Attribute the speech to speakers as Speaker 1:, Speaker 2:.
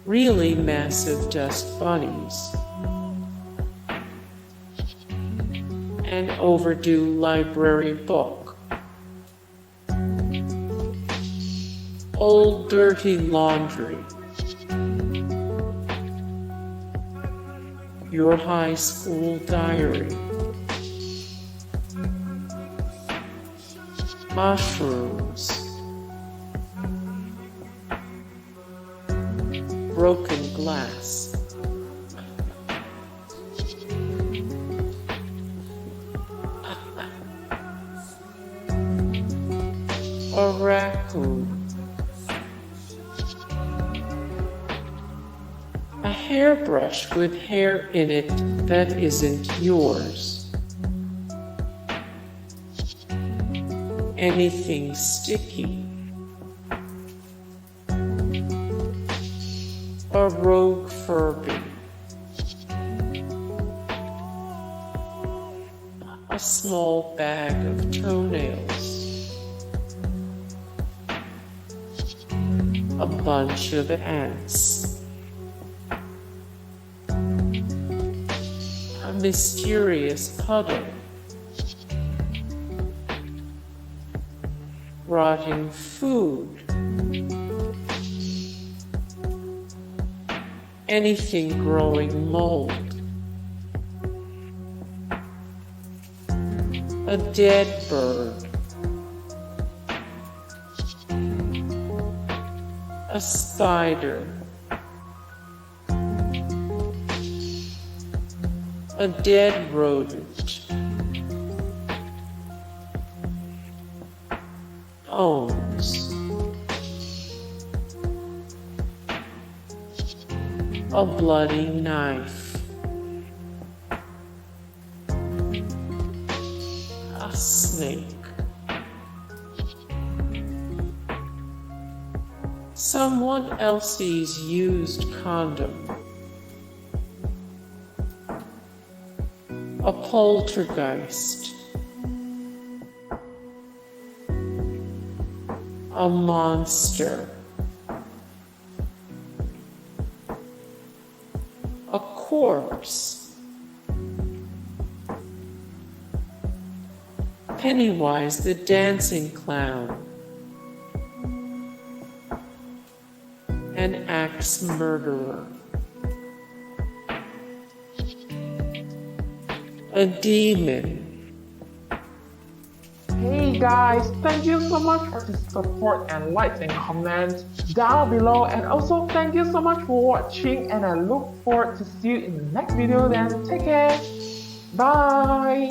Speaker 1: really massive dust bunnies, an overdue library book, old dirty laundry, your high school diary, mushrooms, broken glass, a raccoon, a hairbrush with hair in it that isn't yours, anything sticky, a Rogue Furby, a small bag of toenails, a bunch of ants, a mysterious puddle, rotting food, anything growing mold, a dead bird, a spider, a dead rodent, bones, a bloody knife, a snake, someone else's used condom, a poltergeist, a monster, a corpse, Pennywise the dancing clown, an axe murderer, a demon.
Speaker 2: Hey guys, thank you so much for the support and likes and comments down below, and also thank you so much for watching, and I look forward to see you in the next video. Then take care, bye.